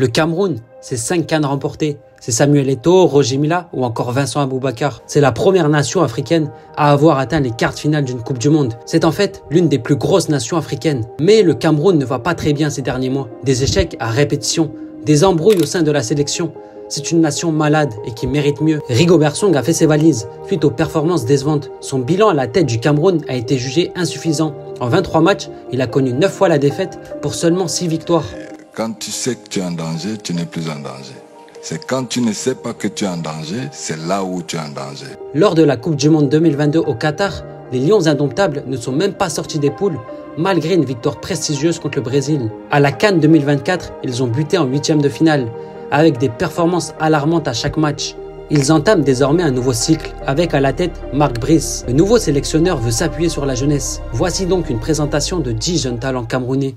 Le Cameroun, c'est 5 CAN remportés. C'est Samuel Eto'o, Roger Mila ou encore Vincent Aboubakar. C'est la première nation africaine à avoir atteint les quarts de finale d'une Coupe du Monde. C'est en fait l'une des plus grosses nations africaines. Mais le Cameroun ne va pas très bien ces derniers mois. Des échecs à répétition, des embrouilles au sein de la sélection. C'est une nation malade et qui mérite mieux. Rigobert Song a fait ses valises suite aux performances décevantes. Son bilan à la tête du Cameroun a été jugé insuffisant. En 23 matchs, il a connu 9 fois la défaite pour seulement 6 victoires. Quand tu sais que tu es en danger, tu n'es plus en danger. C'est quand tu ne sais pas que tu es en danger, c'est là où tu es en danger. Lors de la Coupe du Monde 2022 au Qatar, les Lions indomptables ne sont même pas sortis des poules malgré une victoire prestigieuse contre le Brésil. À la CAN 2024, ils ont buté en 8e de finale avec des performances alarmantes à chaque match. Ils entament désormais un nouveau cycle avec à la tête Marc Brice. Le nouveau sélectionneur veut s'appuyer sur la jeunesse. Voici donc une présentation de 10 jeunes talents camerounais.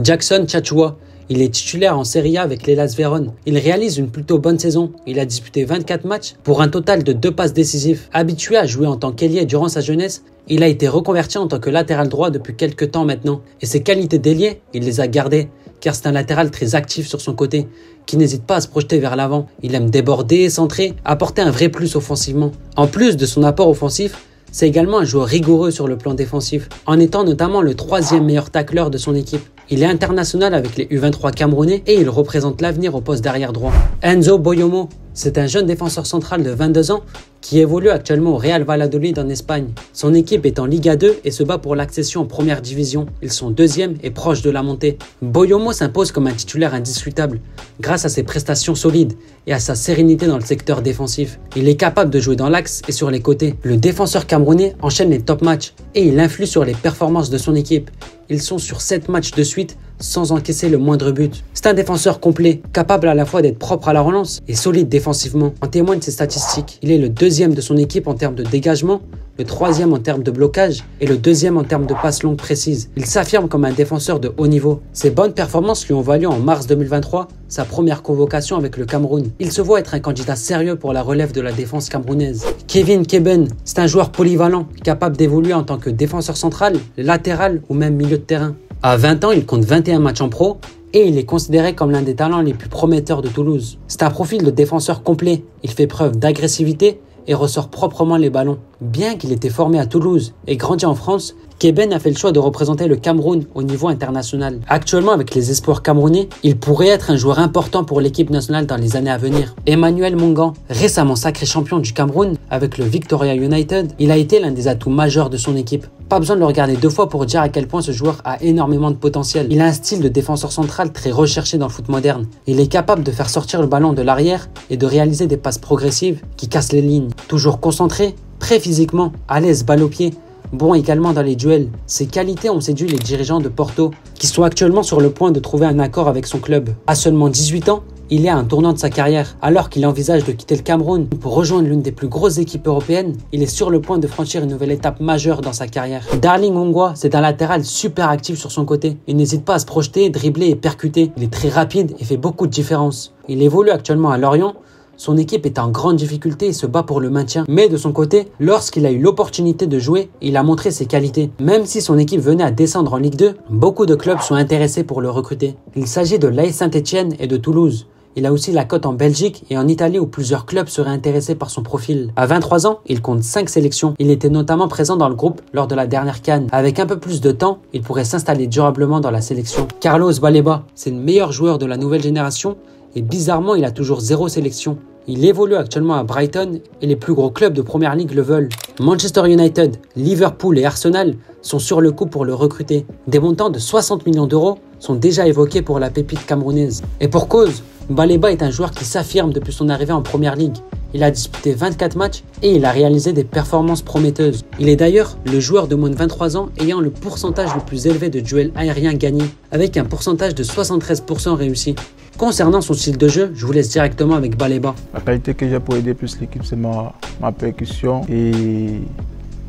Jackson Tchatchoua, il est titulaire en Serie A avec l'Hellas Vérone. Il réalise une plutôt bonne saison. Il a disputé 24 matchs pour un total de 2 passes décisives. Habitué à jouer en tant qu'ailier durant sa jeunesse, il a été reconverti en tant que latéral droit depuis quelques temps maintenant. Et ses qualités d'ailier, il les a gardées, car c'est un latéral très actif sur son côté, qui n'hésite pas à se projeter vers l'avant. Il aime déborder, centrer, apporter un vrai plus offensivement. En plus de son apport offensif, c'est également un joueur rigoureux sur le plan défensif, en étant notamment le 3e meilleur tacleur de son équipe. Il est international avec les U23 camerounais et il représente l'avenir au poste d'arrière droit. Enzo Boyomo, c'est un jeune défenseur central de 22 ans qui évolue actuellement au Real Valladolid en Espagne. Son équipe est en Liga 2 et se bat pour l'accession en première division. Ils sont 2e et proches de la montée. Boyomo s'impose comme un titulaire indiscutable grâce à ses prestations solides et à sa sérénité dans le secteur défensif. Il est capable de jouer dans l'axe et sur les côtés. Le défenseur camerounais enchaîne les top matchs et il influe sur les performances de son équipe. Ils sont sur 7 matchs de suite sans encaisser le moindre but. C'est un défenseur complet, capable à la fois d'être propre à la relance et solide défensivement. En témoignent ses statistiques. Il est le 2e de son équipe en termes de dégagement, le 3e en termes de blocage et le 2e en termes de passes longues précises. Il s'affirme comme un défenseur de haut niveau. Ses bonnes performances lui ont valu en mars 2023 sa première convocation avec le Cameroun. Il se voit être un candidat sérieux pour la relève de la défense camerounaise. Kevin Keben, c'est un joueur polyvalent, capable d'évoluer en tant que défenseur central, latéral ou même milieu de terrain. À 20 ans, il compte 21 matchs en pro et il est considéré comme l'un des talents les plus prometteurs de Toulouse. C'est un profil de défenseur complet. Il fait preuve d'agressivité et ressort proprement les ballons. Bien qu'il ait été formé à Toulouse et grandi en France, Keben a fait le choix de représenter le Cameroun au niveau international. Actuellement, avec les espoirs camerounais, il pourrait être un joueur important pour l'équipe nationale dans les années à venir. Emmanuel Mongan, récemment sacré champion du Cameroun avec le Victoria United, il a été l'un des atouts majeurs de son équipe. Pas besoin de le regarder 2 fois pour dire à quel point ce joueur a énormément de potentiel. Il a un style de défenseur central très recherché dans le foot moderne. Il est capable de faire sortir le ballon de l'arrière et de réaliser des passes progressives qui cassent les lignes. Toujours concentré, prêt physiquement, à l'aise balle au pied, bon également dans les duels. Ses qualités ont séduit les dirigeants de Porto, qui sont actuellement sur le point de trouver un accord avec son club. À seulement 18 ans, il est à un tournant de sa carrière. Alors qu'il envisage de quitter le Cameroun pour rejoindre l'une des plus grosses équipes européennes, il est sur le point de franchir une nouvelle étape majeure dans sa carrière. Darling Ongwa, c'est un latéral super actif sur son côté. Il n'hésite pas à se projeter, dribbler et percuter. Il est très rapide et fait beaucoup de différence. Il évolue actuellement à Lorient. Son équipe est en grande difficulté et se bat pour le maintien. Mais de son côté, lorsqu'il a eu l'opportunité de jouer, il a montré ses qualités. Même si son équipe venait à descendre en Ligue 2, beaucoup de clubs sont intéressés pour le recruter. Il s'agit de l'AS Saint-Etienne et de Toulouse. Il a aussi la cote en Belgique et en Italie où plusieurs clubs seraient intéressés par son profil. À 23 ans, il compte 5 sélections. Il était notamment présent dans le groupe lors de la dernière CAN. Avec un peu plus de temps, il pourrait s'installer durablement dans la sélection. Carlos Baleba, c'est le meilleur joueur de la nouvelle génération et bizarrement, il a toujours 0 sélection. Il évolue actuellement à Brighton et les plus gros clubs de Première Ligue le veulent. Manchester United, Liverpool et Arsenal sont sur le coup pour le recruter. Des montants de 60 millions d'euros sont déjà évoqués pour la pépite camerounaise. Et pour cause, Baleba est un joueur qui s'affirme depuis son arrivée en Première Ligue. Il a disputé 24 matchs et il a réalisé des performances prometteuses. Il est d'ailleurs le joueur de moins de 23 ans ayant le pourcentage le plus élevé de duels aériens gagnés, avec un pourcentage de 73% réussi. Concernant son style de jeu, je vous laisse directement avec Baleba. La qualité que j'ai pour aider plus l'équipe, c'est ma percussion et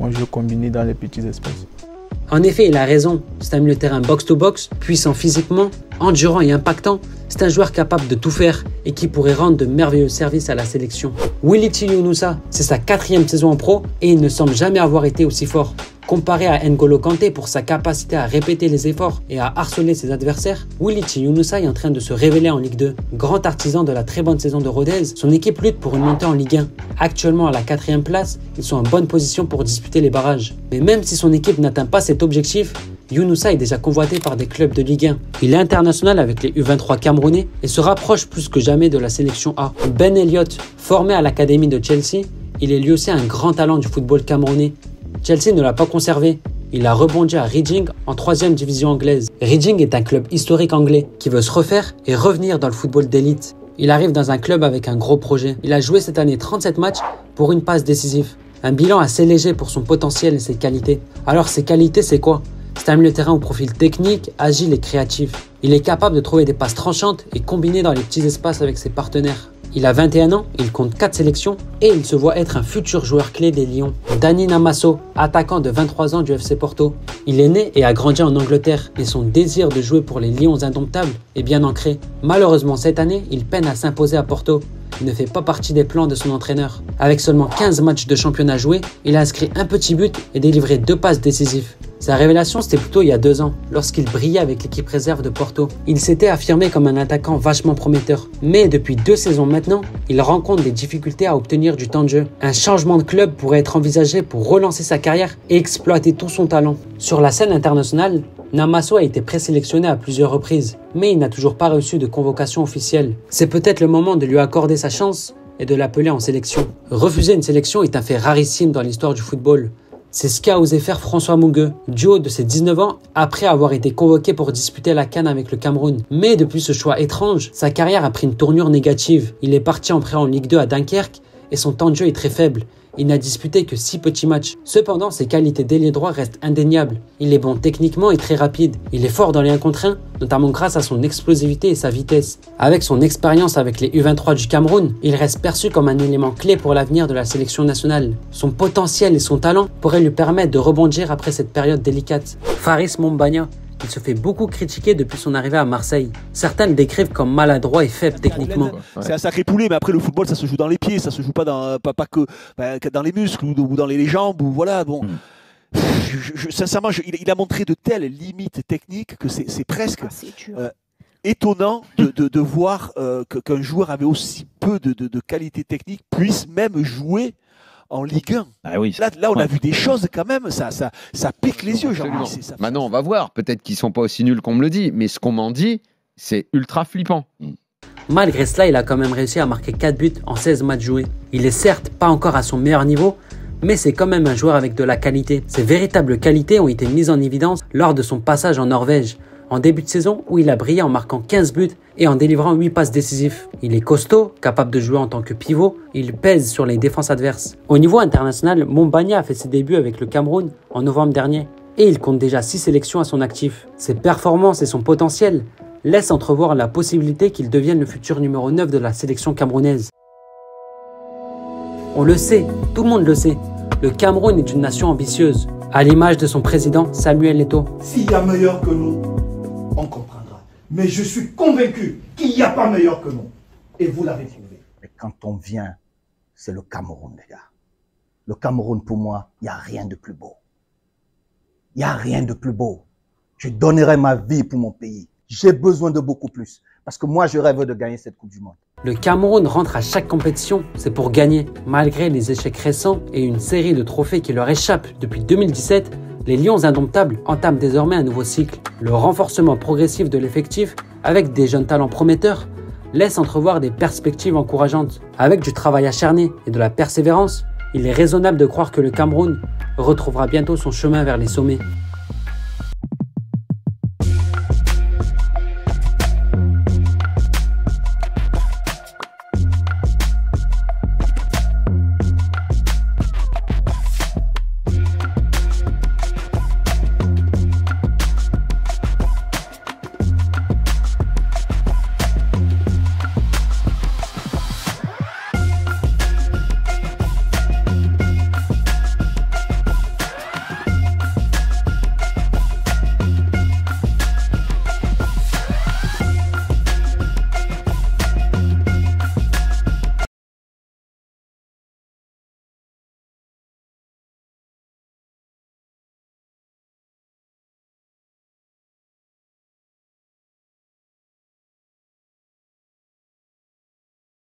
mon jeu combiné dans les petits espaces. En effet, il a raison. C'est un milieu de terrain box-to-box, puissant physiquement Endurant et impactant, c'est un joueur capable de tout faire et qui pourrait rendre de merveilleux services à la sélection. Willy Yunusa, c'est sa 4e saison en pro et il ne semble jamais avoir été aussi fort. Comparé à N'Golo Kanté pour sa capacité à répéter les efforts et à harceler ses adversaires, Willy Yunusa est en train de se révéler en Ligue 2. Grand artisan de la très bonne saison de Rodez, son équipe lutte pour une montée en Ligue 1. Actuellement à la 4e place, ils sont en bonne position pour disputer les barrages. Mais même si son équipe n'atteint pas cet objectif, Yunusa est déjà convoité par des clubs de Ligue 1. Il est international avec les U23 camerounais et se rapproche plus que jamais de la sélection A. Ben Elliott, formé à l'académie de Chelsea, il est lui aussi un grand talent du football camerounais. Chelsea ne l'a pas conservé. Il a rebondi à Reading en 3e division anglaise. Reading est un club historique anglais qui veut se refaire et revenir dans le football d'élite. Il arrive dans un club avec un gros projet. Il a joué cette année 37 matchs pour une passe décisive. Un bilan assez léger pour son potentiel et ses qualités. Alors ses qualités, c'est quoi ? C'est un milieu de terrain au profil technique, agile et créatif. Il est capable de trouver des passes tranchantes et combiner dans les petits espaces avec ses partenaires. Il a 21 ans, il compte 4 sélections et il se voit être un futur joueur clé des Lions. Dani Namasso, attaquant de 23 ans du FC Porto. Il est né et a grandi en Angleterre, mais son désir de jouer pour les Lions indomptables est bien ancré. Malheureusement cette année, il peine à s'imposer à Porto. Il ne fait pas partie des plans de son entraîneur. Avec seulement 15 matchs de championnat joués, il a inscrit un petit but et délivré 2 passes décisives. Sa révélation, c'était plutôt il y a 2 ans, lorsqu'il brillait avec l'équipe réserve de Porto. Il s'était affirmé comme un attaquant vachement prometteur. Mais depuis 2 saisons maintenant, il rencontre des difficultés à obtenir du temps de jeu. Un changement de club pourrait être envisagé pour relancer sa carrière et exploiter tout son talent. Sur la scène internationale, Namasso a été présélectionné à plusieurs reprises, mais il n'a toujours pas reçu de convocation officielle. C'est peut-être le moment de lui accorder sa chance et de l'appeler en sélection. Refuser une sélection est un fait rarissime dans l'histoire du football. C'est ce qu'a osé faire François Mougueux, du haut de ses 19 ans, après avoir été convoqué pour disputer la CAN avec le Cameroun. Mais depuis ce choix étrange, sa carrière a pris une tournure négative. Il est parti en prêt en Ligue 2 à Dunkerque et son temps de jeu est très faible. Il n'a disputé que 6 petits matchs. Cependant, ses qualités d'ailier droit restent indéniables. Il est bon techniquement et très rapide. Il est fort dans les 1 contre 1, notamment grâce à son explosivité et sa vitesse. Avec son expérience avec les U23 du Cameroun, il reste perçu comme un élément clé pour l'avenir de la sélection nationale. Son potentiel et son talent pourraient lui permettre de rebondir après cette période délicate. Faris Mombagna. Il se fait beaucoup critiquer depuis son arrivée à Marseille. Certains le décrivent comme maladroit et faible techniquement. C'est un sacré poulet, mais après le football, ça se joue dans les pieds, ça se joue pas que dans les muscles ou dans les jambes. Ou voilà, bon. Sincèrement, il a montré de telles limites techniques que c'est presque étonnant de voir qu'un joueur avait aussi peu de qualité technique puisse même jouer en Ligue 1. Ah oui, là, on a vu des choses quand même, ça pique les yeux. Maintenant, on va voir. Peut-être qu'ils ne sont pas aussi nuls qu'on me le dit, mais ce qu'on m'en dit, c'est ultra flippant. Malgré cela, il a quand même réussi à marquer 4 buts en 16 matchs joués. Il est certes pas encore à son meilleur niveau, mais c'est quand même un joueur avec de la qualité. Ses véritables qualités ont été mises en évidence lors de son passage en Norvège, en début de saison où il a brillé en marquant 15 buts et en délivrant 8 passes décisives. Il est costaud, capable de jouer en tant que pivot, il pèse sur les défenses adverses. Au niveau international, Mombagna a fait ses débuts avec le Cameroun en novembre dernier et il compte déjà 6 sélections à son actif. Ses performances et son potentiel laissent entrevoir la possibilité qu'il devienne le futur numéro 9 de la sélection camerounaise. On le sait, tout le monde le sait, le Cameroun est une nation ambitieuse, à l'image de son président Samuel Eto'o. S'il y a meilleur que nous, on comprendra. Mais je suis convaincu qu'il n'y a pas meilleur que nous. Et vous l'avez trouvé. Et quand on vient, c'est le Cameroun, les gars. Le Cameroun, pour moi, il n'y a rien de plus beau. Il n'y a rien de plus beau. Je donnerai ma vie pour mon pays. J'ai besoin de beaucoup plus. Parce que moi, je rêve de gagner cette Coupe du Monde. Le Cameroun rentre à chaque compétition, c'est pour gagner. Malgré les échecs récents et une série de trophées qui leur échappent depuis 2017, les Lions indomptables entament désormais un nouveau cycle. Le renforcement progressif de l'effectif, avec des jeunes talents prometteurs, laisse entrevoir des perspectives encourageantes. Avec du travail acharné et de la persévérance, il est raisonnable de croire que le Cameroun retrouvera bientôt son chemin vers les sommets.